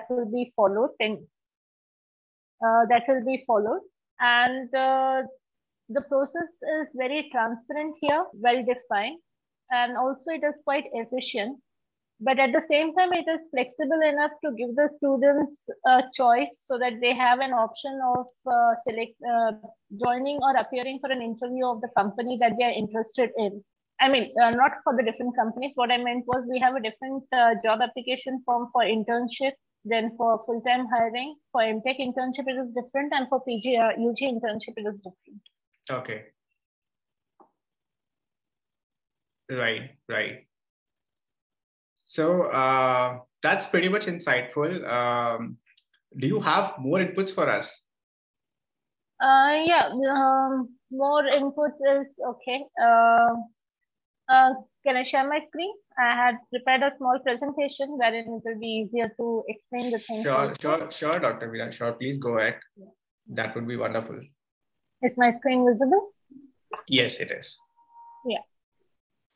will be followed. That will be followed, and the process is very transparent here, well defined, and also it is quite efficient. But at the same time, it is flexible enough to give the students a choice so that they have an option of joining or appearing for an interview of the company that they are interested in. I mean, not for the different companies. What I meant was we have a different job application form for internship, then for full-time hiring. For MTech internship, it is different, and for PG, UG internship, it is different. Okay. Right. So that's pretty much insightful. Do you have more inputs for us? Yeah, more inputs is okay. Can I share my screen? I had prepared a small presentation wherein it will be easier to explain the things. Sure, Dr. Veena. Sure, please go ahead. Yeah. That would be wonderful. Is my screen visible? Yes, it is. Yeah.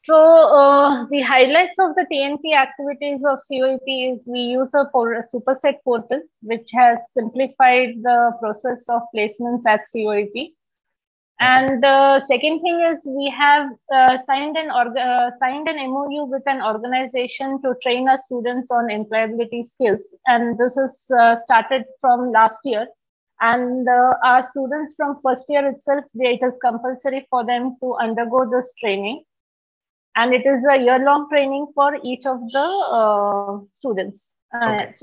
So the highlights of the TNP activities of COEP is we use a superset portal, which has simplified the process of placements at COEP. And the second thing is we have signed an MOU with an organization to train our students on employability skills. And this is started from last year. And our students from first year itself, it is compulsory for them to undergo this training. And it is a year-long training for each of the students. And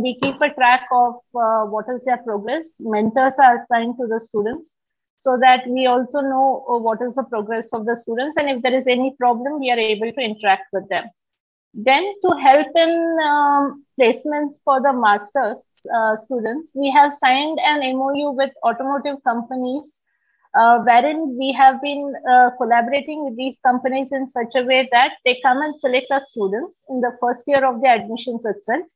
we keep a track of what is their progress. Mentors are assigned to the students, so that we also know what is the progress of the students, and if there is any problem, we are able to interact with them. Then to help in placements for the master's students, we have signed an MOU with automotive companies, wherein we have been collaborating with these companies in such a way that they come and select our students in the first year of their admissions itself.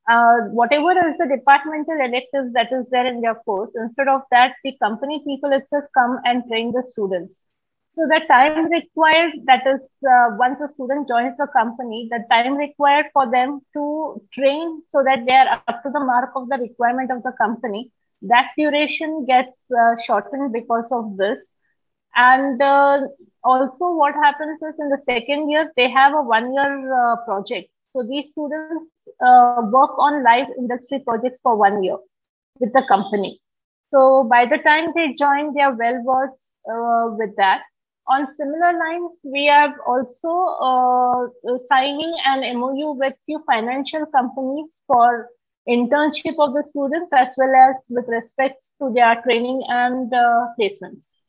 Whatever is the departmental electives that is there in their course, instead of that, the company people itself come and train the students. So the time required, that is, once a student joins the company, the time required for them to train so that they are up to the mark of the requirement of the company, that duration gets shortened because of this. And also what happens is in the second year, they have a 1-year project. So these students work on live industry projects for 1 year with the company. So by the time they join, they are well versed with that. On similar lines, we are also signing an MOU with few financial companies for internship of the students, as well as with respect to their training and placements.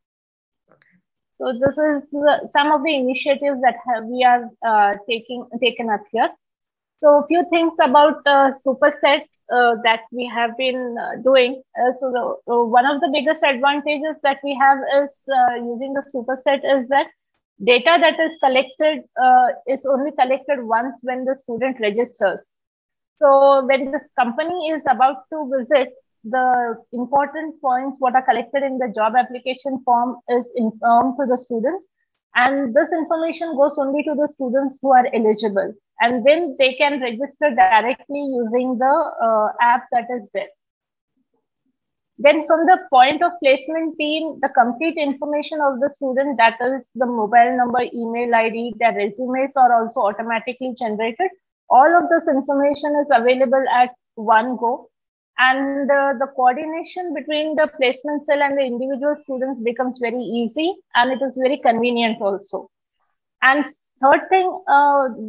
So this is some of the initiatives that we are taken up here. So a few things about Superset that we have been doing. One of the biggest advantages that we have is using the Superset is that data that is collected is only collected once when the student registers. So when this company is about to visit, the important points what are collected in the job application form is informed to the students. And this information goes only to the students who are eligible. And then they can register directly using the app that is there. Then from the point of placement team, the complete information of the student, that is the mobile number, email ID, their resumes are also automatically generated. All of this information is available at one go. And the coordination between the placement cell and the individual students becomes very easy, and it is very convenient also. And third thing,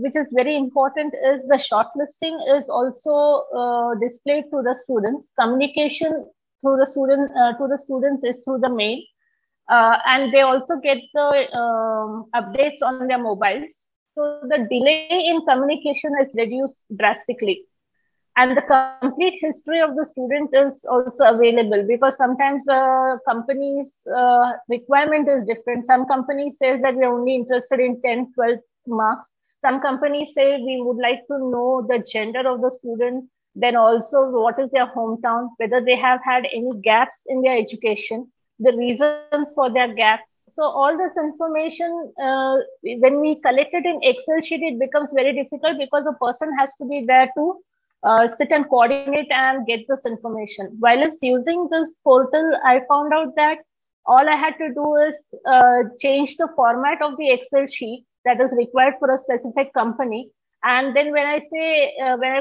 which is very important, is the shortlisting is also displayed to the students. Communication through the students is through the mail, and they also get the updates on their mobiles. So the delay in communication is reduced drastically. And the complete history of the student is also available, because sometimes the company's requirement is different. Some companies says that we are only interested in 10, 12 marks. Some companies say we would like to know the gender of the student, then also what is their hometown, whether they have had any gaps in their education, the reasons for their gaps. So all this information, when we collect it in Excel sheet, it becomes very difficult because a person has to be there to sit and coordinate and get this information. While it's using this portal, I found out that all I had to do is change the format of the Excel sheet that is required for a specific company. And then when I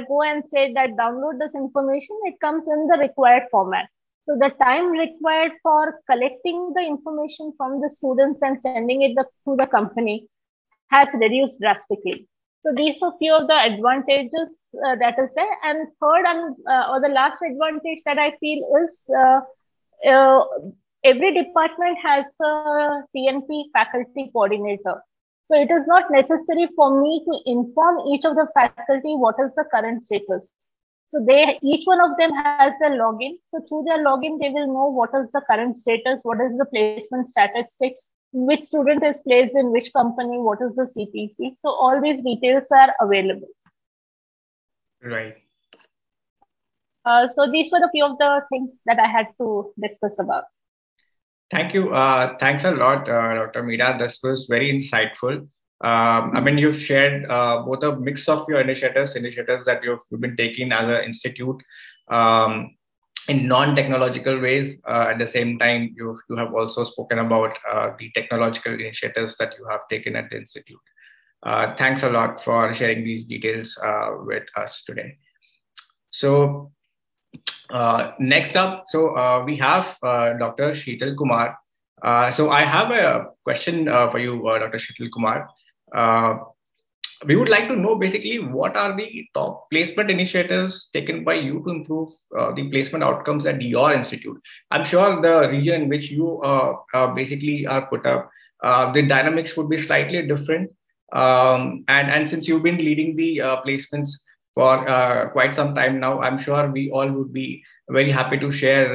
go and say that download this information, it comes in the required format. So the time required for collecting the information from the students and sending it to the company has reduced drastically. So these were few of the advantages that is there. And third, or the last advantage that I feel is every department has a TNP faculty coordinator. So it is not necessary for me to inform each of the faculty what is the current status. So each one of them has their login. So through their login, they will know what is the current status, what is the placement statistics, which student is placed in which company, what is the CPC. So all these details are available. Right. So these were the few of the things that I had to discuss about. Thank you. Thanks a lot, Dr. Meera. This was very insightful. I mean, you've shared both a mix of your initiatives that you've been taking as an institute in non-technological ways. At the same time, you have also spoken about the technological initiatives that you have taken at the institute. Thanks a lot for sharing these details with us today. So next up, we have Dr. Sheetal Kumar. So I have a question for you, Dr. Sheetal Kumar. We would like to know basically what are the top placement initiatives taken by you to improve the placement outcomes at your institute. I'm sure the region in which you basically are put up, the dynamics would be slightly different. And since you've been leading the placements for quite some time now, I'm sure we all would be very happy to share,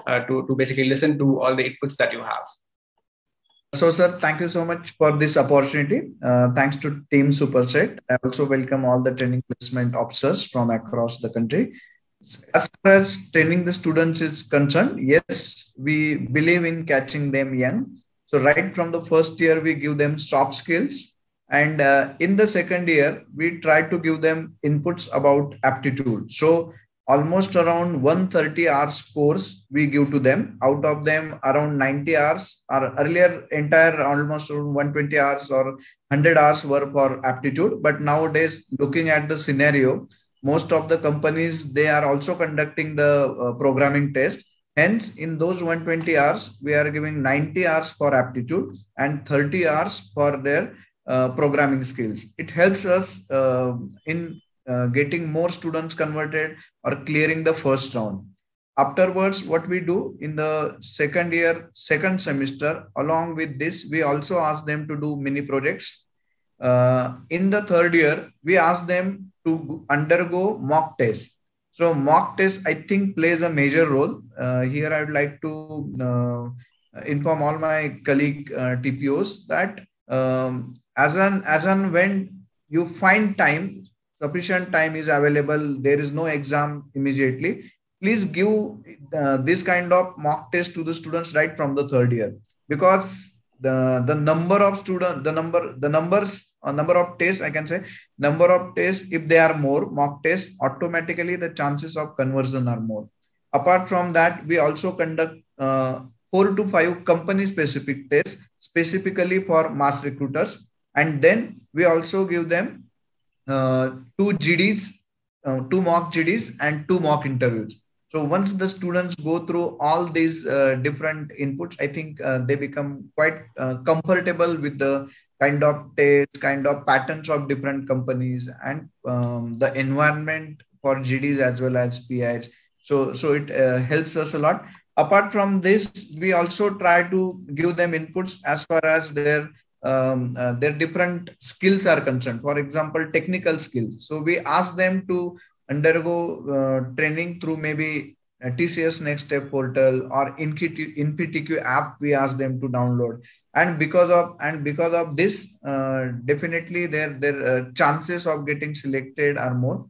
to basically listen to all the inputs that you have. So, sir, thank you so much for this opportunity. Thanks to Team Superset. I also welcome all the training placement officers from across the country. As far as training the students is concerned, yes, we believe in catching them young. So right from the first year, we give them soft skills. And in the second year, we try to give them inputs about aptitude. So almost around 130 hours course we give to them. Out of them, around 90 hours, or earlier entire almost around 120 hours or 100 hours were for aptitude. But nowadays, looking at the scenario, most of the companies, they are also conducting the programming test. Hence, in those 120 hours, we are giving 90 hours for aptitude and 30 hours for their programming skills. It helps us in getting more students converted or clearing the first round. Afterwards, what we do in the second year, second semester, along with this, we also ask them to do mini projects. In the third year, we ask them to undergo mock tests. So mock test, I think, plays a major role. Here, I would like to inform all my colleague TPOs that as and when you find time, sufficient time is available, there is no exam immediately, please give this kind of mock test to the students right from the third year, because the number of students, the number of tests, I can say, number of tests, if they are more mock tests, automatically the chances of conversion are more. Apart from that, we also conduct 4 to 5 company specific tests specifically for mass recruiters. And then we also give them 2 GDs, 2 mock GDs and 2 mock interviews. So once the students go through all these different inputs, I think they become quite comfortable with the kind of tests, kind of patterns of different companies and the environment for GDs as well as PIs. So it helps us a lot. Apart from this, we also try to give them inputs as far as their different skills are concerned. For example, technical skills. So we ask them to undergo training through maybe TCS Next Step portal or InPTQ app. We ask them to download, and because of this, definitely their chances of getting selected are more.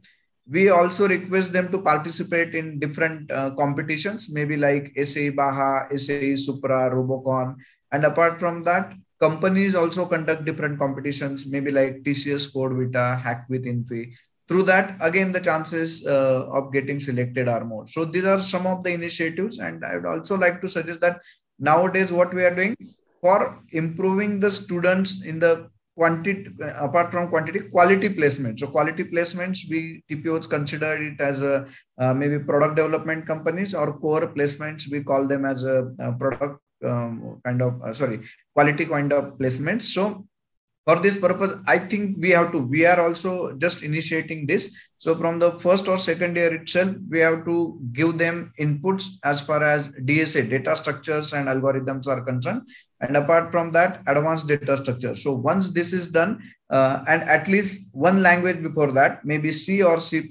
We also request them to participate in different competitions, maybe like SAE Baha, SAE Supra, Robocon, and apart from that, companies also conduct different competitions, maybe like TCS Code Vita, Hack with Infi. through that, again, the chances of getting selected are more. So these are some of the initiatives. And I would also like to suggest that nowadays what we are doing for improving the students in the quantity, apart from quantity, quality placement. So quality placements, we TPOs consider it as a maybe product development companies, or core placements, we call them as a product quality kind of placements. So for this purpose, I think we are also just initiating this. So from the first or second year itself, we have to give them inputs as far as DSA, data structures and algorithms are concerned. And apart from that, advanced data structure. So once this is done, and at least one language before that, maybe C or C++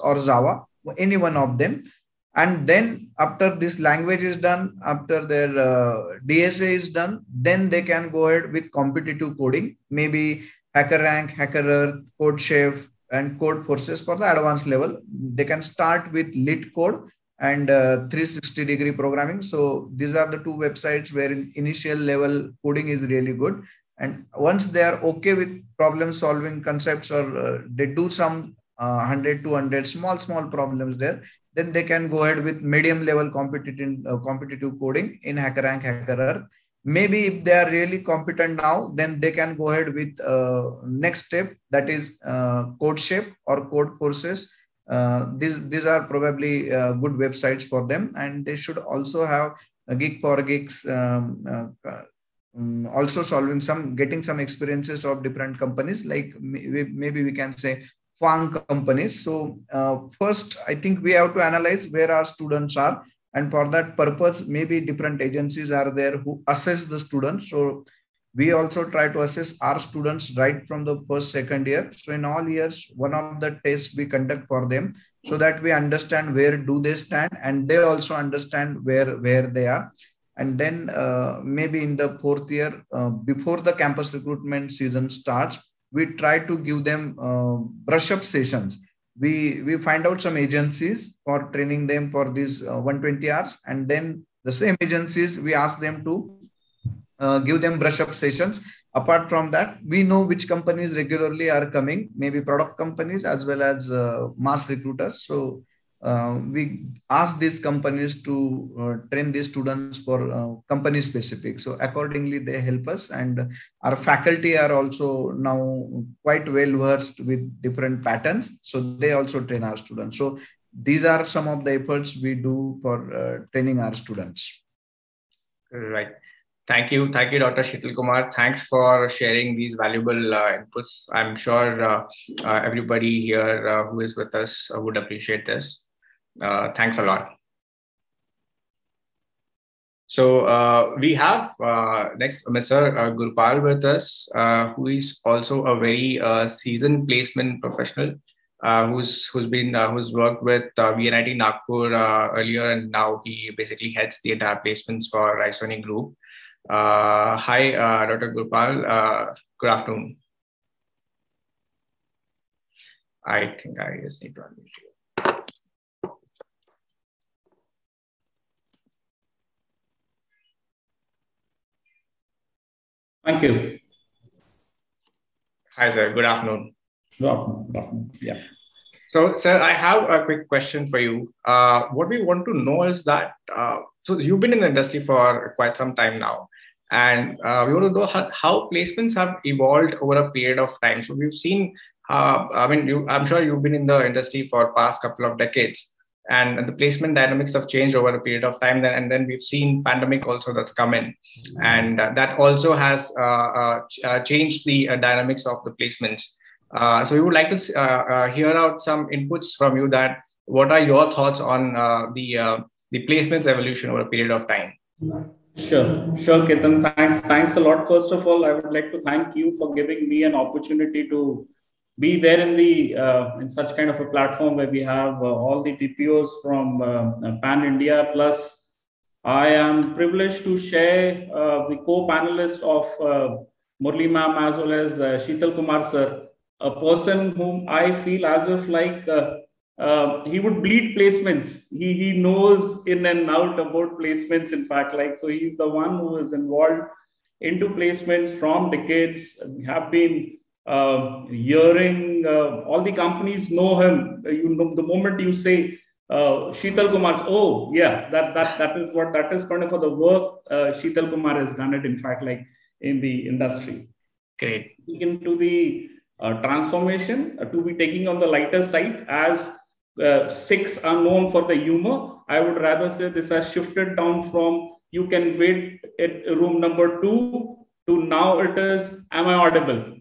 or Java, any one of them. And then after this language is done, after their DSA is done, then they can go ahead with competitive coding, maybe HackerRank, HackerEarth, CodeChef, and Codeforces for the advanced level. They can start with LeetCode and 360-degree programming. So these are the two websites where in initial level coding is really good. And once they are okay with problem solving concepts, or they do some 100, 200 small problems there, then they can go ahead with medium level competitive coding in HackerRank, HackerEarth. Maybe if they are really competent now, then they can go ahead with next step, that is CodeChef or Codeforces. These are probably good websites for them, and they should also have Geek4Geeks, also getting some experiences of different companies, like maybe we can say FAANG companies. So first, I think we have to analyze where our students are. And for that purpose, maybe different agencies are there who assess the students. So we also try to assess our students right from the first, second year. So in all years, one of the tests we conduct for them, so that we understand where do they stand, and they also understand where they are. And then maybe in the fourth year, before the campus recruitment season starts, we try to give them brush up sessions. We find out some agencies for training them for these 120 hours. And then the same agencies, we ask them to give them brush up sessions. Apart from that, we know which companies regularly are coming, maybe product companies as well as mass recruiters. So we ask these companies to train these students for company specific. So accordingly, they help us, and our faculty are also now quite well versed with different patterns. So they also train our students. So these are some of the efforts we do for training our students. Right. Thank you, Dr. Sheetal Kumar. Thanks for sharing these valuable inputs. I'm sure everybody here who is with us would appreciate this. Thanks a lot. So we have next Mr. Gurpal with us, who is also a very seasoned placement professional, who's worked with VNIT Nagpur earlier, and now he basically heads the entire placements for Raisoni Group. Hi, Dr. Gurpal. Good afternoon. I think I just need to unmute you. Thank you. Hi, sir. Good afternoon. Good afternoon. Yeah. So, sir, I have a quick question for you. What we want to know is that, so you've been in the industry for quite some time now, and we want to know how placements have evolved over a period of time. So we've seen, I'm sure you've been in the industry for past couple of decades, and the placement dynamics have changed over a period of time. And then we've seen pandemic also that's come in, and that also has changed the dynamics of the placements. So we would like to hear out some inputs from you. That what are your thoughts on the placements evolution over a period of time? Sure, Ketan. Thanks a lot. First of all, I would like to thank you for giving me an opportunity to be there in such kind of a platform where we have all the TPOs from Pan India. Plus, I am privileged to share the co-panelists of Murli ma'am as well as Sheetal Kumar sir, a person whom I feel as if like he would bleed placements. He knows in and out about placements. In fact, so he's the one who is involved into placements from decades. We have been hearing all the companies know him. You know, the moment you say Sheetal Kumar, oh yeah, that is kind of for the work Sheetal Kumar has done it. In fact, like in the industry. Great. Into the transformation to be taking on the lighter side, as 6 are known for the humor. I would rather say this has shifted down from you can wait at room number 2 to now it is, am I audible?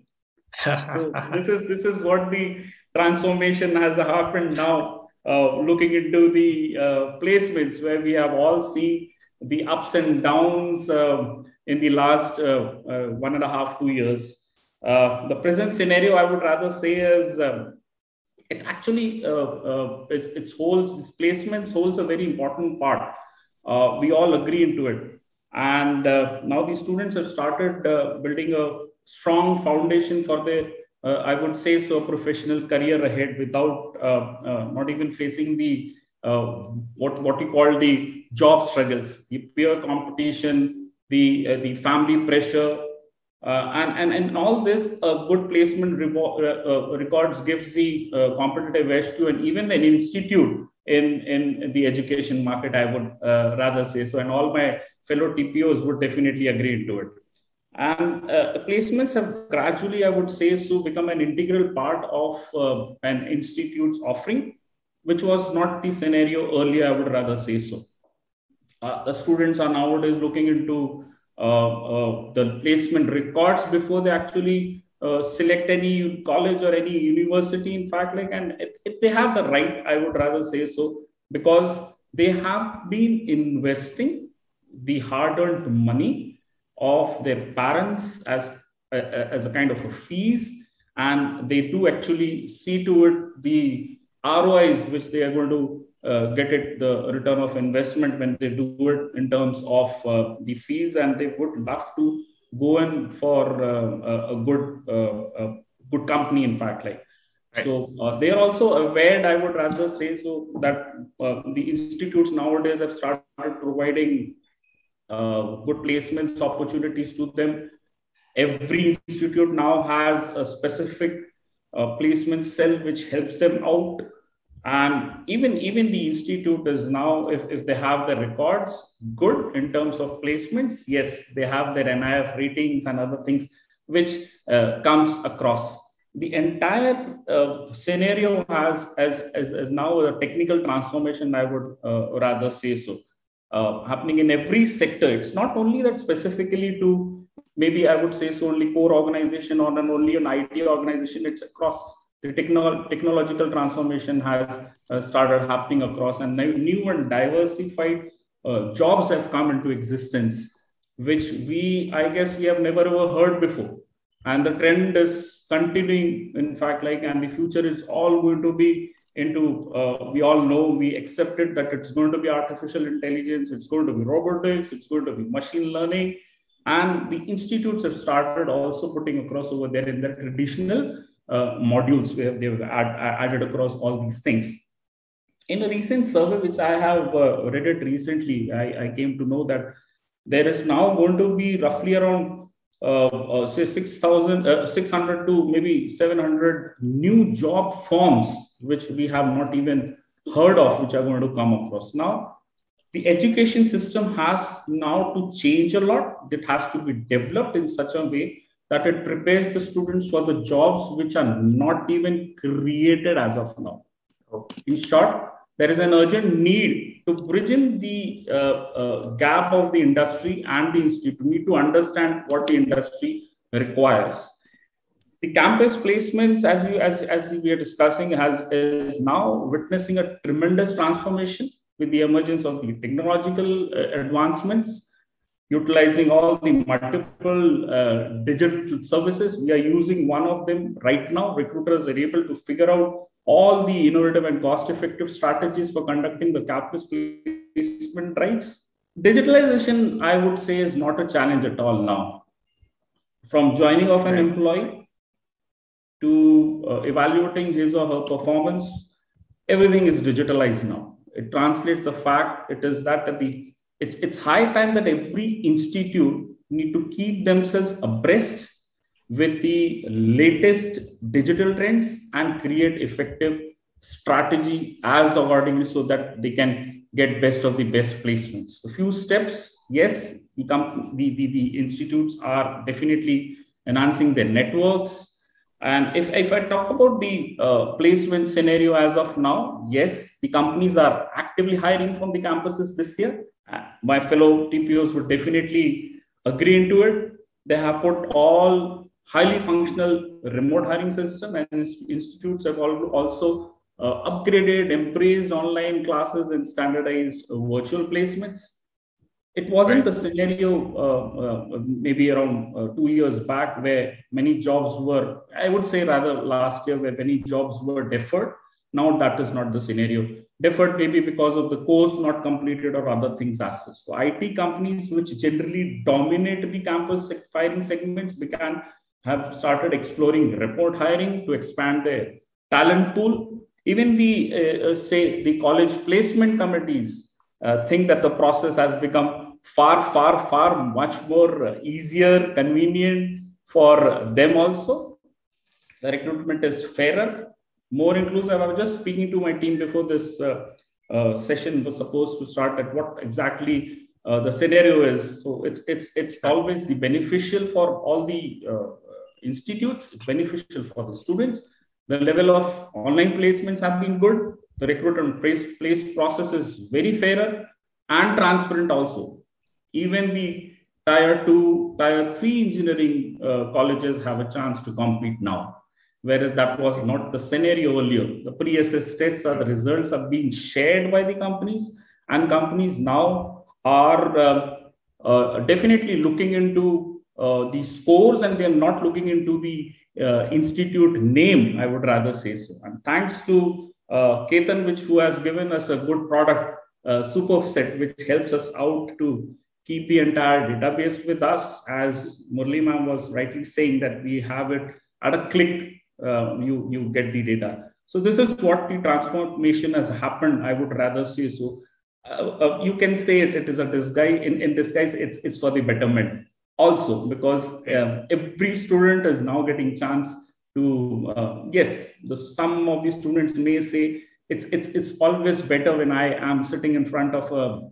So this is what the transformation has happened now. Looking into the placements, where we have all seen the ups and downs in the last 1.5 to 2 years. The present scenario, I would rather say, is it actually it holds, this placements holds a very important part. We all agree into it, and now the students have started building a strong foundation for their I would say so professional career ahead, without not even facing the what you call the job struggles, the peer competition, the family pressure, and all this. A good placement records gives the competitive edge to, and even an institute in the education market, I would rather say so, and all my fellow TPOs would definitely agree into it. And placements have gradually, I would say so, become an integral part of an institute's offering, which was not the scenario earlier, I would rather say so. The students are nowadays looking into the placement records before they actually select any college or any university, in fact, like, and if they have the right, I would rather say so, because they have been investing the hard-earned money of their parents as a kind of a fees, and they do actually see to it the ROIs which they are going to get it, the return of investment, when they do it in terms of the fees, and they would love to go in for a good company, in fact, like. Right. So they are also aware, I would rather say so, that the institutes nowadays have started providing good placements opportunities to them. Every institute now has a specific placement cell which helps them out, and even the institute is now, if they have the records good in terms of placements, yes, they have their NIF ratings and other things which comes across. The entire scenario has as now a technical transformation, I would rather say so. Happening in every sector. It's not only that specifically to, maybe I would say so, only core organization or only an IT organization. It's across. The technological transformation has started happening across, and new and diversified jobs have come into existence, which I guess we have never ever heard before. And the trend is continuing, in fact, like, and the future is all going to be into, we all know, we accepted that it's going to be artificial intelligence, it's going to be robotics, it's going to be machine learning. And the institutes have started also putting across over there in their traditional modules where they've added across all these things. In a recent survey, which I have read it recently, I came to know that there is now going to be roughly around say 600 to maybe 700 new job forms, which we have not even heard of, which are going to come across. Now, the education system has now to change a lot. It has to be developed in such a way that it prepares the students for the jobs which are not even created as of now. In short, there is an urgent need to bridge in the gap of the industry and the institute. We need to understand what the industry requires. The campus placements, as we are discussing, is now witnessing a tremendous transformation with the emergence of the technological advancements, utilizing all the multiple digital services. We are using one of them right now. Recruiters are able to figure out all the innovative and cost-effective strategies for conducting the campus placement drives. Digitalization, I would say, is not a challenge at all now. From joining of an employee to evaluating his or her performance, everything is digitalized now. It translates the fact, it is that it's high time that every institute need to keep themselves abreast with the latest digital trends and create effective strategy as accordingly so that they can get best of the best placements. A few steps, yes, the institutes are definitely enhancing their networks. And if I talk about the placement scenario as of now, yes, the companies are actively hiring from the campuses this year. My fellow TPOs would definitely agree into it. They have put all highly functional remote hiring system, and institutes have also upgraded, embraced online classes and standardized virtual placements. It wasn't the scenario maybe around 2 years back where many jobs were, I would say rather last year, where many jobs were deferred. Now that is not the scenario. Deferred maybe because of the course not completed or other things as such. So IT companies, which generally dominate the campus hiring segments, have started exploring remote hiring to expand their talent pool. Even the college placement committees think that the process has become far much more easier, convenient for them also. The recruitment is fairer, more inclusive. I was just speaking to my team before this session was supposed to start at what exactly the scenario is. So it's always the beneficial for all the institutes, it's beneficial for the students. The level of online placements have been good. The recruitment place process is very fairer and transparent also. Even the tier 2, tier 3 engineering colleges have a chance to compete now, whereas that was not the scenario earlier. The pre-SS tests the results are being shared by the companies, and companies now are definitely looking into the scores, and they're not looking into the institute name, I would rather say so. And thanks to Ketan, who has given us a good product, Superset, which helps us out to keep the entire database with us. As Murli ma'am was rightly saying, that we have it at a click, you get the data. So this is what the transformation has happened, I would rather say so. You can say it is a disguise, in disguise, it's for the betterment also, because every student is now getting chance to, yes, some of the students may say, it's always better when I am sitting in front of a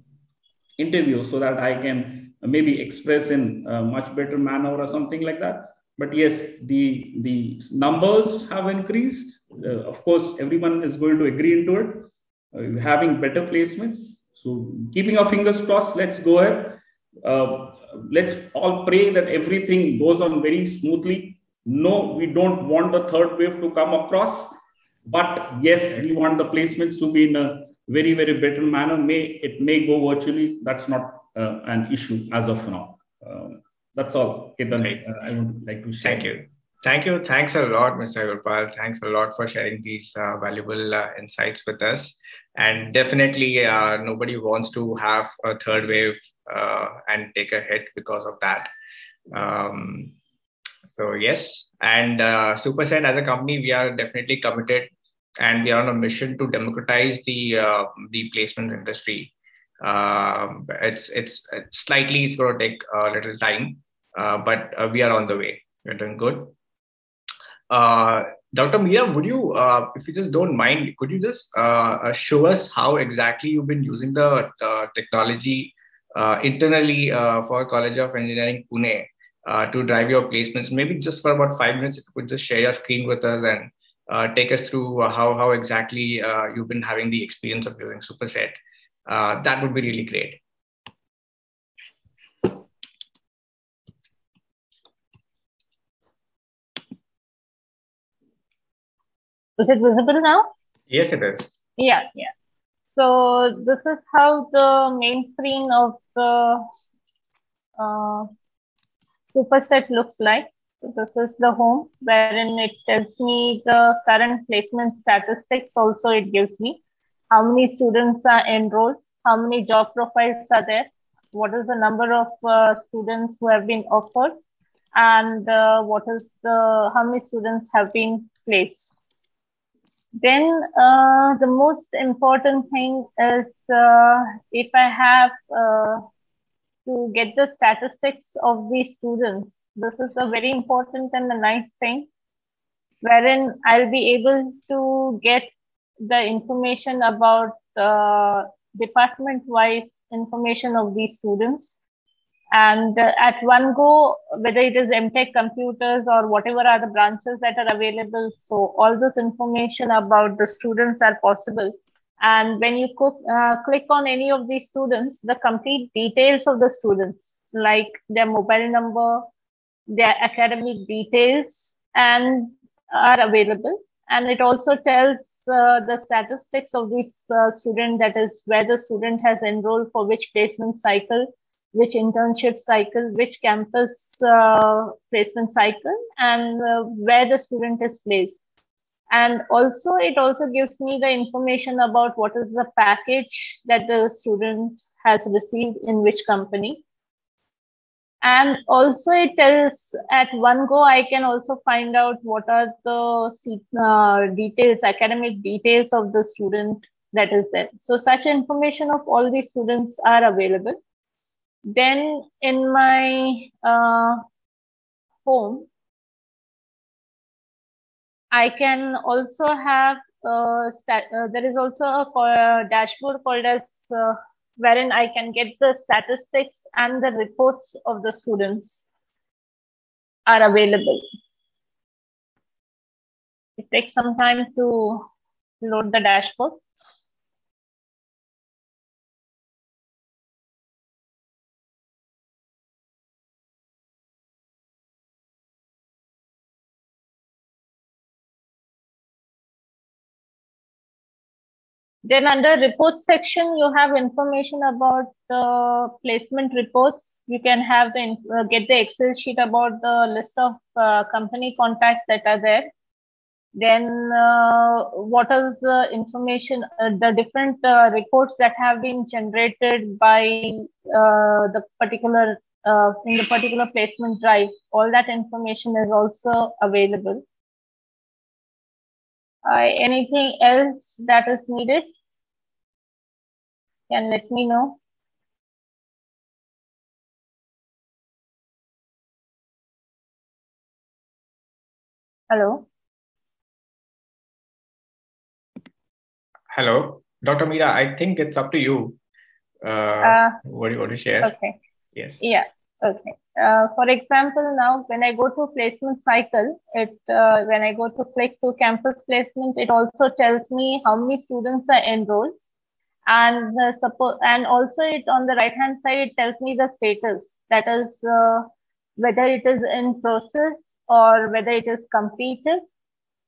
interview so that I can maybe express in a much better manner or something like that. But yes, the numbers have increased. Of course, everyone is going to agree into it, having better placements. So keeping our fingers crossed, let's go ahead. Let's all pray that everything goes on very smoothly. No, we don't want the third wave to come across. But yes, we want the placements to be in a very better manner. It may go virtually. That's not an issue as of now. That's all, Ketan. I would like to share. Thank you. Thanks a lot, Mr. Gopal. Thanks a lot for sharing these valuable insights with us. And definitely, nobody wants to have a third wave and take a hit because of that. So yes, and Superset as a company, we are definitely committed, and we are on a mission to democratize the placement industry. It's going to take a little time, but we are on the way. We're doing good. Dr. Meera, would you, if you just don't mind, could you just show us how exactly you've been using the technology internally for College of Engineering Pune to drive your placements? Maybe just for about 5 minutes, if you could just share your screen with us and take us through how exactly you've been having the experience of using Superset. That would be really great. Is it visible now? Yes, it is. Yeah. So this is how the main screen of the Superset looks like. So this is the home, wherein it tells me the current placement statistics. Also, it gives me how many students are enrolled, how many job profiles are there, what is the number of students who have been offered, and how many students have been placed. Then the most important thing is if I have to get the statistics of these students. This is a very important and a nice thing, wherein I'll be able to get the information about department-wise information of these students. And at one go, whether it is MTech computers or whatever are the branches that are available, so all this information about the students are possible. And when you click on any of these students, the complete details of the students, like their mobile number, their academic details, and are available. And it also tells the statistics of this student, that is where the student has enrolled for which placement cycle, which internship cycle, which campus placement cycle, and where the student is placed. And also, it also gives me the information about what is the package that the student has received in which company. And also it tells at one go, I can also find out what are the details, academic details of the student that is there. So such information of all these students are available. Then in my home, I can also have, there is also a dashboard called as, wherein I can get the statistics and the reports of the students are available. It takes some time to load the dashboard. Then under report section, you have information about the placement reports. You can have the get the Excel sheet about the list of company contacts that are there. Then what is the information, the different reports that have been generated by the particular, in the particular placement drive. All that information is also available. Anything else that is needed? Can let me know. Hello. Hello, Dr. Meera. I think it's up to you. What do you want to share? Okay. Yes. Yeah. Okay. For example, now when I go to placement cycle, when I go to click to campus placement, it also tells me how many students are enrolled. And and also it on the right hand side, it tells me the status, that is whether it is in process or whether it is completed,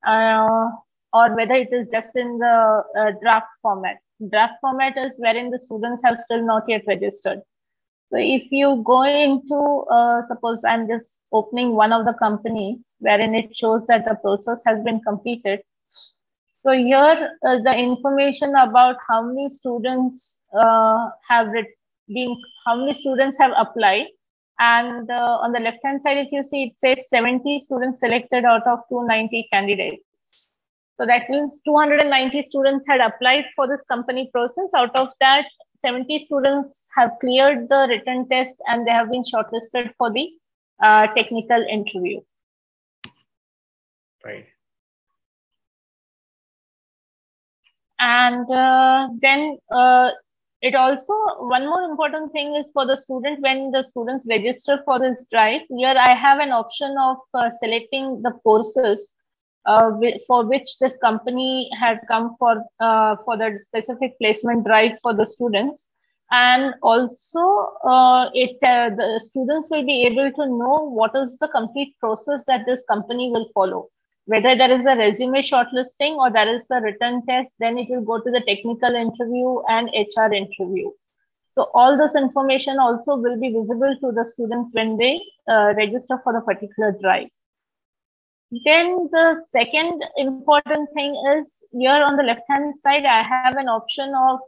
or whether it is just in the draft format. Draft format is wherein the students have still not yet registered. So if you go into, suppose I'm just opening one of the companies wherein it shows that the process has been completed. So here the information about how many students how many students have applied. And on the left hand side, if you see, it says 70 students selected out of 290 candidates. So that means 290 students had applied for this company process. Out of that, 70 students have cleared the written test and they have been shortlisted for the technical interview. Right. And then it also, one more important thing is for the student, when the students register for this drive, here I have an option of selecting the courses for which this company had come for the specific placement drive for the students. And also the students will be able to know what is the complete process that this company will follow. Whether there is a resume shortlisting or there is a written test, then it will go to the technical interview and HR interview. So all this information also will be visible to the students when they register for the particular drive. Then the second important thing is here on the left-hand side, I have an option of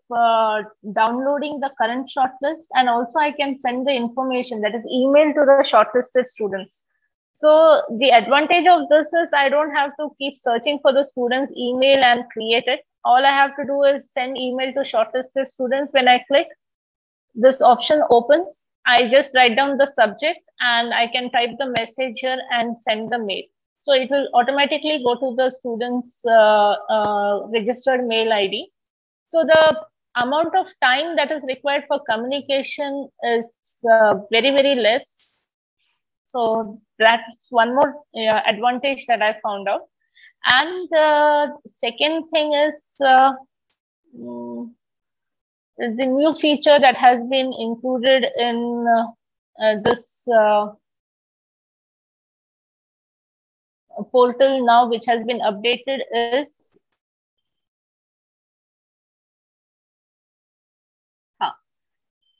downloading the current shortlist, and also I can send the information, that is email, to the shortlisted students. So the advantage of this is I don't have to keep searching for the students' email and create it. All I have to do is send email to shortlisted students. When I click, this option opens I just write down the subject and I can type the message here and send the mail. So it will automatically go to the student's registered mail ID. So the amount of time that is required for communication is very, very less. So that's one more advantage that I found out. And the second thing is the new feature that has been included in this portal now, which has been updated, is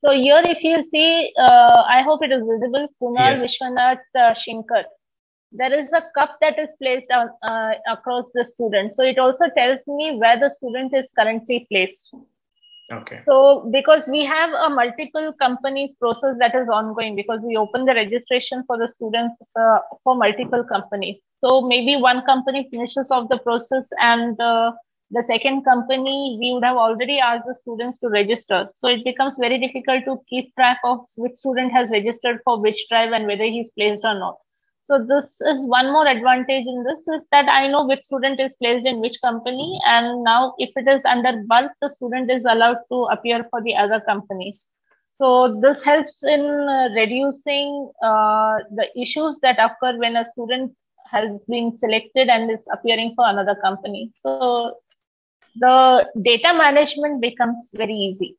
so here if you see, I hope it is visible, Kunal Vishwanath Shinkar. There is a cup that is placed on, across the student. So it also tells me where the student is currently placed. Okay. So because we have a multiple companies process that is ongoing, because we open the registration for the students for multiple companies. So maybe one company finishes off the process and the second company, we would have already asked the students to register. So it becomes very difficult to keep track of which student has registered for which drive and whether he's placed or not. So this is one more advantage in this, is that I know which student is placed in which company. And now if it is under bulk, the student is allowed to appear for the other companies. So this helps in reducing the issues that occur when a student has been selected and is appearing for another company. So the data management becomes very easy.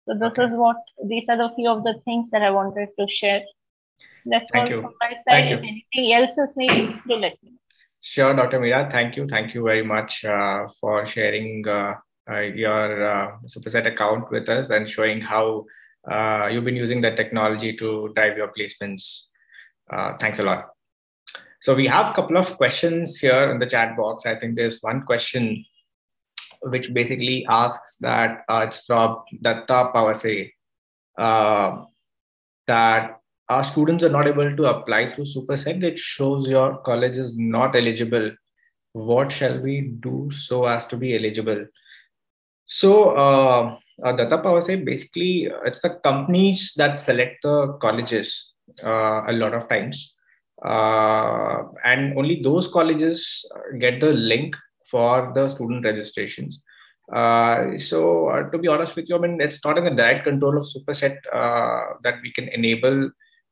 So this is what, these are the few of the things that I wanted to share. That's all from my side. If anything else is needed, do let me know. Sure, Dr. Meera. Thank you. Thank you very much for sharing your Superset account with us and showing how you've been using the technology to drive your placements. Thanks a lot. So we have a couple of questions here in the chat box. I think there's one question which basically asks that it's from Datta Pawase, that our students are not able to apply through Superset. It shows your college is not eligible. What shall we do so as to be eligible? So Datta Pawase, basically it's the companies that select the colleges a lot of times. And only those colleges get the link for the student registrations. So to be honest with you, I mean, it's not in the direct control of Superset that we can enable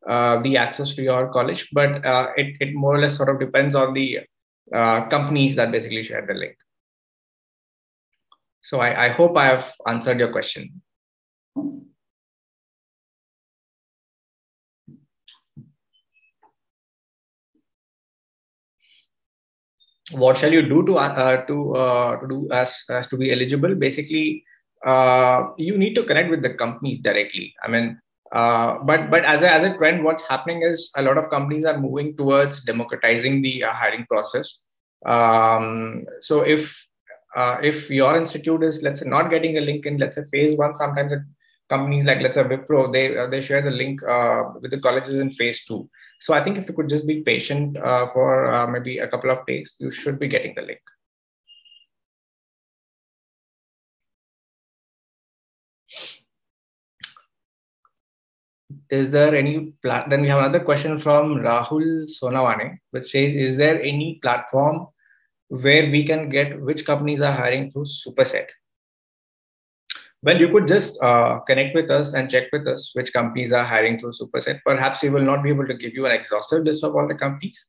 the access to your college, but it more or less sort of depends on the companies that basically share the link. So I hope I have answered your question. What shall you do to do as to be eligible? Basically, you need to connect with the companies directly. I mean, but as a trend, what's happening is a lot of companies are moving towards democratizing the hiring process. So if your institute is, let's say, not getting a link in, let's say, phase 1, sometimes companies like, let's say, Wipro, they share the link with the colleges in phase 2. So I think if you could just be patient for maybe a couple of days, you should be getting the link. Is there any then we have another question from Rahul Sonawane, which says, is there any platform where we can get which companies are hiring through Superset? Well, you could just connect with us and check with us which companies are hiring through Superset. Perhaps we will not be able to give you an exhaustive list of all the companies,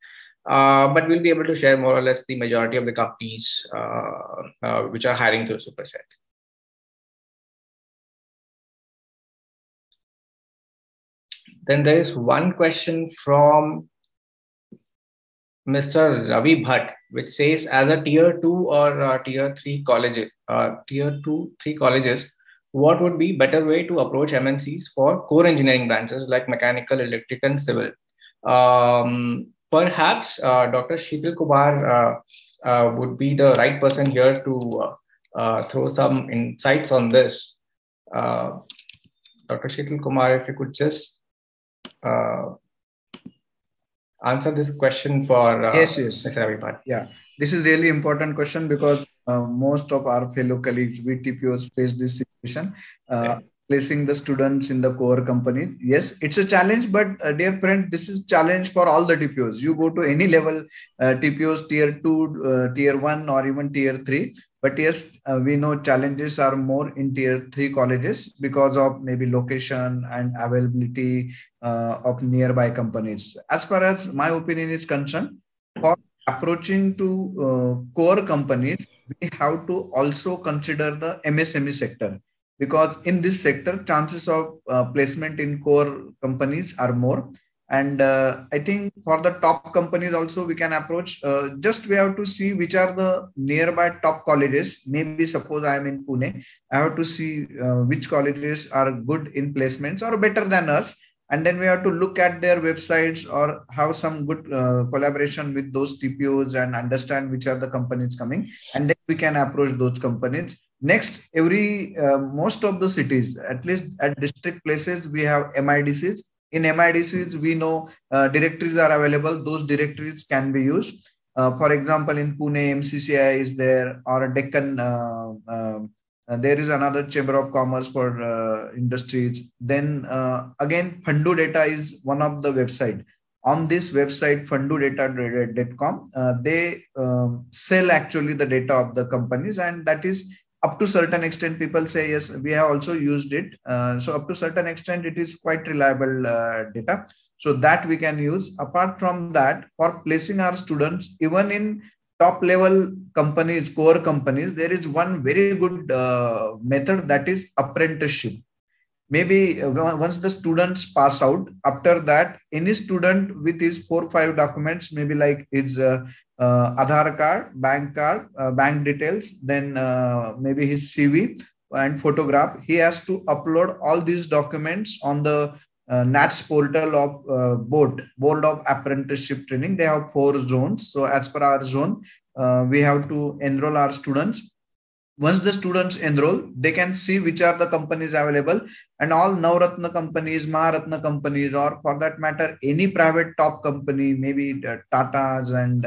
but we'll be able to share more or less the majority of the companies which are hiring through Superset. Then there is one question from Mr. Ravi Bhatt, which says, as a tier 2 or tier 3 colleges, what would be better way to approach MNCs for core engineering branches like mechanical, electric, and civil? Perhaps Dr. Sheetal Kumar would be the right person here to throw some insights on this. Dr. Sheetal Kumar, if you could just answer this question for yes. Mr. Ravi Bhatt. Yeah, this is really important question because most of our fellow colleagues, VTPOs, face this situation. placing the students in the core company. Yes, it's a challenge, but dear friend, this is challenge for all the TPOs. You go to any level, TPOs tier 2, tier 1, or even tier 3. But yes, we know challenges are more in tier 3 colleges because of maybe location and availability of nearby companies. As far as my opinion is concerned, for approaching to core companies, we have to also consider the MSME sector, because in this sector chances of placement in core companies are more. And I think for the top companies also we can approach, just we have to see which are the nearby top colleges. Maybe suppose I am in Pune, I have to see which colleges are good in placements or better than us, and then we have to look at their websites or have some good collaboration with those TPOs and understand which are the companies coming, and then we can approach those companies. Next, every most of the cities, at least at district places, we have MIDCs. In MIDCs, we know directories are available. Those directories can be used. For example, in Pune, MCCI is there, or Deccan. There is another Chamber of Commerce for industries. Then again, Fundu Data is one of the website. On this website, fundudata.com, they sell actually the data of the companies, and that is up to certain extent. People say yes, we have also used it. So up to certain extent, it is quite reliable data. So that we can use. Apart from that, for placing our students, even in top level companies, core companies, there is one very good method, that is apprenticeship. Maybe once the students pass out, after that, any student with his 4-5 documents, maybe like his Aadhaar card, bank details, then maybe his CV and photograph, he has to upload all these documents on the NATS portal of Board of Apprenticeship Training. They have 4 zones. So as per our zone, we have to enroll our students. Once the students enroll, they can see which are the companies available, and all Navratna companies, Maharatna companies, or for that matter, any private top company, maybe Tata's and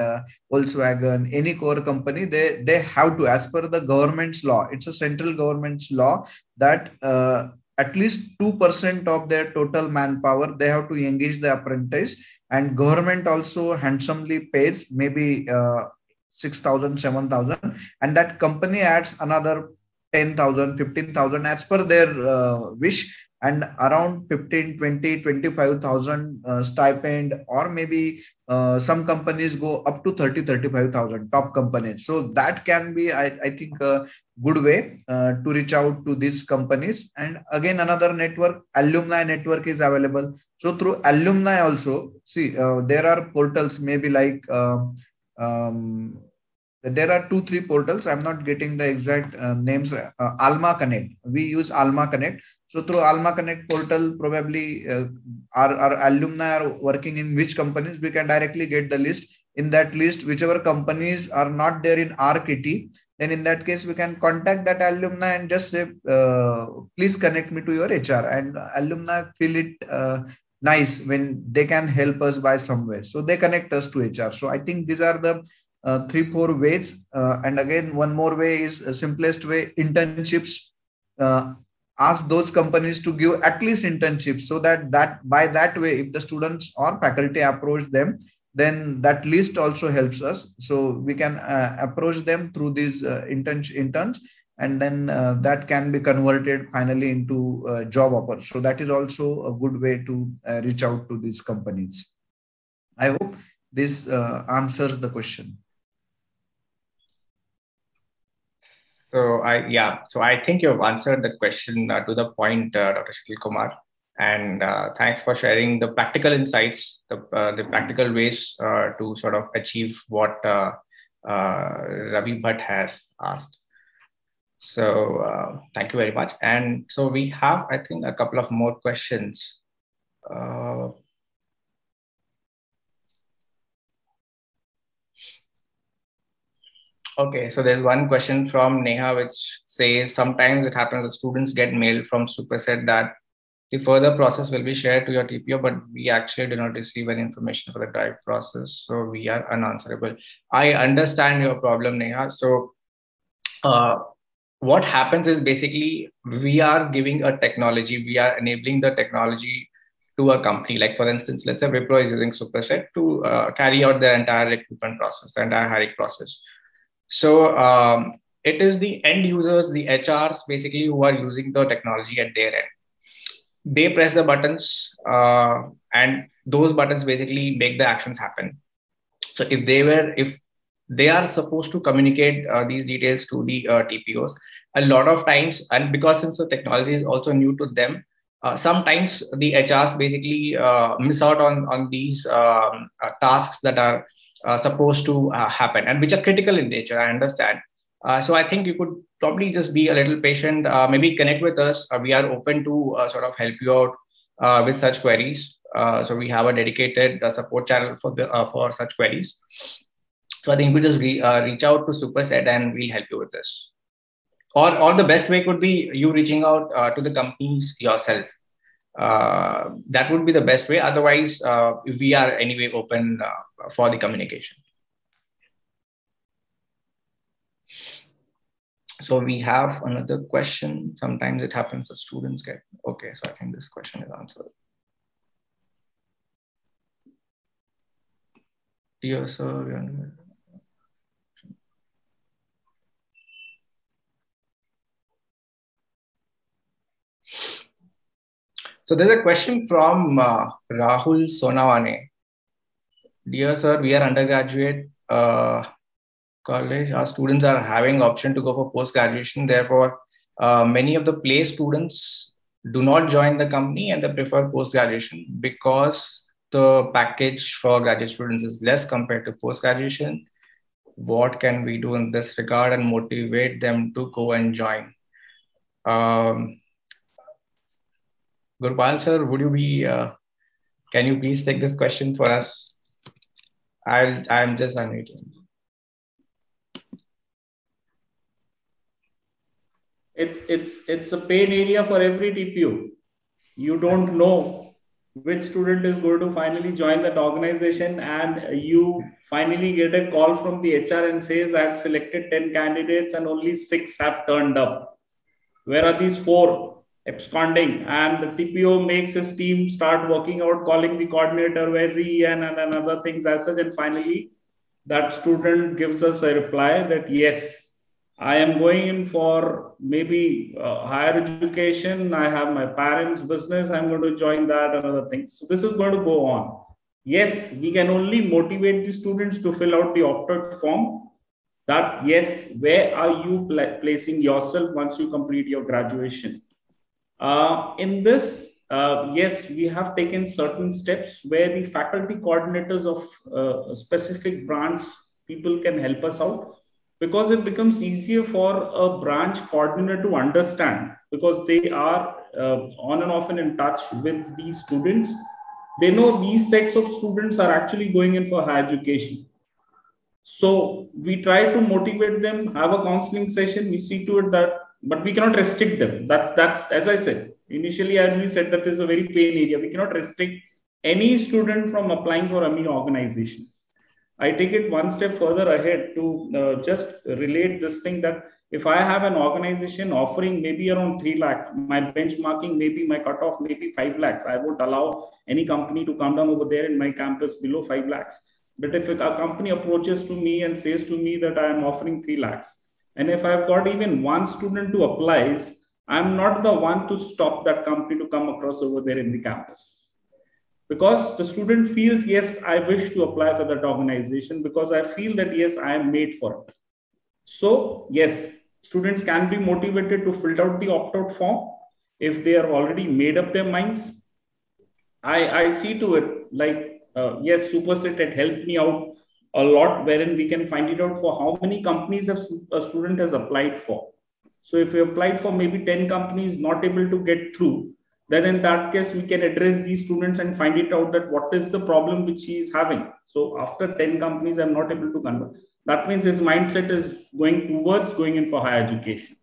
Volkswagen, any core company, they have to, as per the government's law, it's a central government's law, that at least 2% of their total manpower, they have to engage the apprentice, and government also handsomely pays maybe 6,000, 7,000, and that company adds another 10,000, 15,000 as per their wish, and around 15, 20, 25,000 stipend, or maybe some companies go up to 30, 35,000, top companies. So that can be, I think, a good way to reach out to these companies. And again, another network, alumni network is available. So through alumni also, see, there are portals, maybe like there are 2-3 portals. I'm not getting the exact names. Alma Connect. We use Alma Connect. So through Alma Connect portal, probably our alumni are working in which companies, we can directly get the list. In that list, whichever companies are not there in our kitty, then in that case, we can contact that alumni and just say, please connect me to your HR. And alumni feel it nice when they can help us by some way. So they connect us to HR. So I think these are the 3-4 ways. And again, one more way is simplest way, internships. Ask those companies to give at least internships, so that by that way, if the students or faculty approach them, then that list also helps us. So we can approach them through these interns, and then that can be converted finally into job offers. So that is also a good way to reach out to these companies. I hope this answers the question. So I think you've answered the question to the point, Dr. Shital Kumar, and thanks for sharing the practical insights, the practical ways to sort of achieve what Ravi Bhatt has asked. So thank you very much. And so we have, I think, a couple of more questions. Okay, so there's one question from Neha which says, sometimes it happens that students get mail from Superset that the further process will be shared to your TPO, but we actually do not receive any information for the drive process. So we are unanswerable. I understand your problem, Neha. So what happens is basically we are giving a technology, we are enabling the technology to a company. Like for instance, let's say Wipro is using Superset to carry out their entire recruitment process, the entire hiring process. So it is the end users, the HRs basically who are using the technology at their end. They press the buttons and those buttons basically make the actions happen. So if they are supposed to communicate these details to the TPOs, a lot of times, and because since the technology is also new to them, sometimes the HRs basically miss out on these tasks that are supposed to happen and which are critical in nature. I understand. So I think you could probably just be a little patient, maybe connect with us. We are open to sort of help you out with such queries. So we have a dedicated support channel for such queries. So I think you could just reach out to Superset and we'll help you with this. Or the best way could be you reaching out to the companies yourself. That would be the best way. Otherwise, we are anyway open for the communication. So we have another question. Sometimes it happens that students get, okay, so I think this question is answered. Dear sir, so there's a question from Rahul Sonawane. Dear sir, we are undergraduate college. Our students are having option to go for post-graduation. Therefore, many of the place students do not join the company and they prefer post-graduation because the package for graduate students is less compared to post-graduation. What can we do in this regard and motivate them to go and join? Gurpal sir, would you be, can you please take this question for us? I'm just unmuting. It's a pain area for every TPO. You don't know which student is going to finally join that organization, and you finally get a call from the HR and says, I've selected 10 candidates and only 6 have turned up. Where are these 4 absconding? And the TPO makes his team start working out, calling the coordinator, where's he, and other things as such. And finally, that student gives us a reply that, yes, I am going in for maybe higher education. I have my parents' business. I'm going to join that and other things. So this is going to go on. Yes, we can only motivate the students to fill out the opt-out form. That, yes, where are you placing yourself once you complete your graduation? In this, yes, we have taken certain steps where the faculty coordinators of specific branch people can help us out, because it becomes easier for a branch coordinator to understand, because they are on and often in touch with these students. They know these sets of students are actually going in for higher education. So we try to motivate them, have a counseling session, we see to it that, but we cannot restrict them. That's, as I said, initially I only said that is a very pain area. We cannot restrict any student from applying for AMI organizations. I take it one step further ahead to just relate this thing that if I have an organization offering maybe around 3 lakh, my benchmarking, maybe my cutoff, maybe 5 lakhs, I won't allow any company to come down over there in my campus below 5 lakhs. But if a company approaches to me and says to me that I am offering 3 lakhs, and if I've got even one student who applies, I'm not the one to stop that company to come across over there in the campus. Because the student feels, yes, I wish to apply for that organization because I feel that, yes, I am made for it. So, yes, students can be motivated to fill out the opt-out form if they are already made up their minds. I see to it like, yes, Superset had helped me out a lot, wherein we can find it out for how many companies a student has applied for. So if you applied for maybe 10 companies not able to get through, then in that case, we can address these students and find it out that what is the problem which he is having. So after 10 companies, I'm not able to convert. That means his mindset is going towards going in for higher education.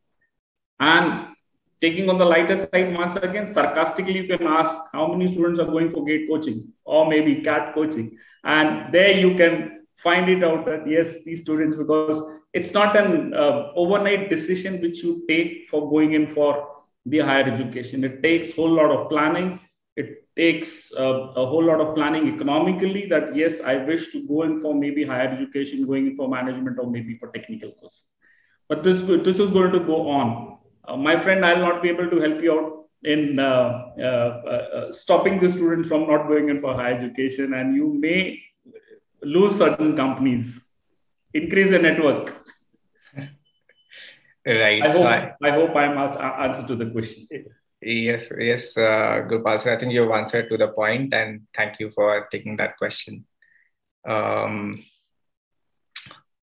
And taking on the lighter side, once again, sarcastically, you can ask how many students are going for GATE coaching or maybe CAT coaching. And there you can find it out that yes, these students, because it's not an overnight decision which you take for going in for the higher education. It takes a whole lot of planning. It takes a whole lot of planning economically, that yes, I wish to go in for maybe higher education, going in for management, or maybe for technical courses. But this is going to go on. My friend, I'll not be able to help you out in stopping the students from not going in for higher education, and you may lose certain companies. Increase your network. Right. I hope I'm answer to the question. Yes, Gopal sir, I think you've answered to the point, and thank you for taking that question.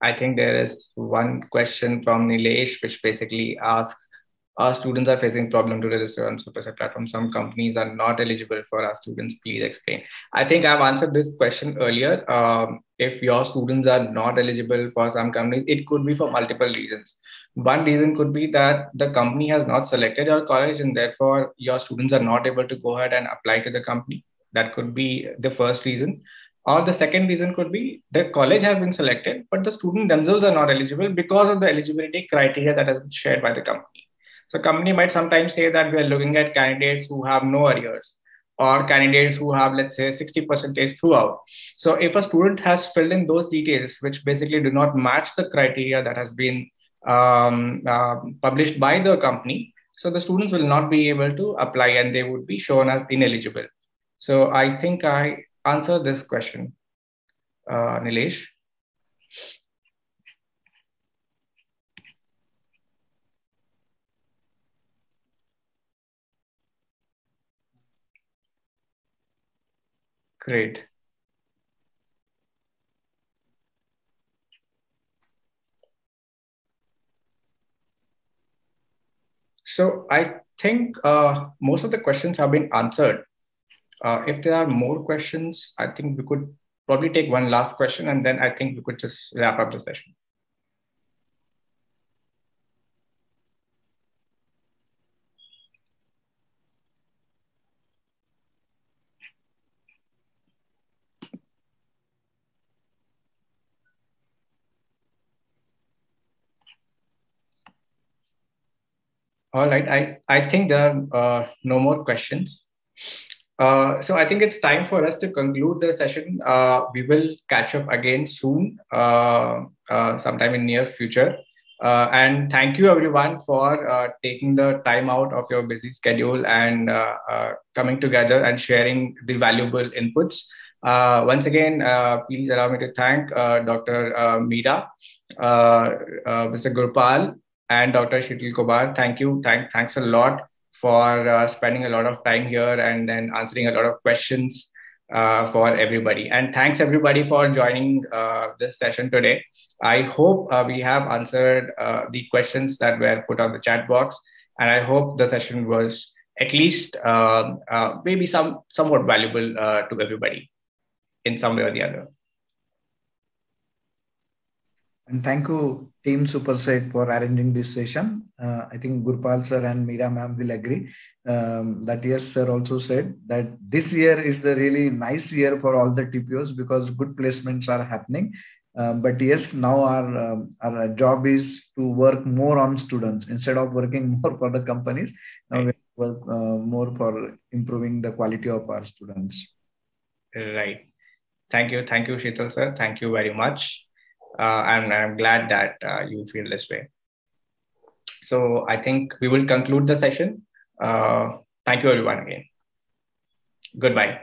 I think there is one question from Nilesh, which basically asks, our students are facing problem to register on Superset platform. Some companies are not eligible for our students. Please explain. I think I've answered this question earlier. If your students are not eligible for some companies, it could be for multiple reasons. One reason could be that the company has not selected your college, and therefore your students are not able to go ahead and apply to the company. That could be the first reason. Or the second reason could be the college has been selected, but the student themselves are not eligible because of the eligibility criteria that has been shared by the company. So company might sometimes say that we are looking at candidates who have no arrears, or candidates who have, let's say, 60% throughout. So if a student has filled in those details, which basically do not match the criteria that has been published by the company, so the students will not be able to apply, and they would be shown as ineligible. So I think I answered this question, Nilesh. Great. So I think most of the questions have been answered. If there are more questions, I think we could probably take one last question, and then I think we could just wrap up the session. All right, I think there are no more questions. So I think it's time for us to conclude the session. We will catch up again soon, sometime in near future. And thank you everyone for taking the time out of your busy schedule and coming together and sharing the valuable inputs. Once again, please allow me to thank Dr. Meera, Mr. Gurpal, and Dr. Sheetal Kobar. Thank you. Thanks a lot for spending a lot of time here and then answering a lot of questions for everybody. And thanks everybody for joining this session today. I hope we have answered the questions that were put on the chat box. And I hope the session was at least maybe somewhat valuable to everybody in some way or the other. And thank you, Team Superset, for arranging this session. I think Gurpal sir and Meera ma'am will agree that yes, sir also said that this year is the really nice year for all the TPOs because good placements are happening. But yes, now our job is to work more on students instead of working more for the companies. Now we work more for improving the quality of our students. Right. Thank you, Sheetal sir. Thank you very much. And I'm glad that you feel this way. So I think we will conclude the session. Thank you everyone again. Goodbye.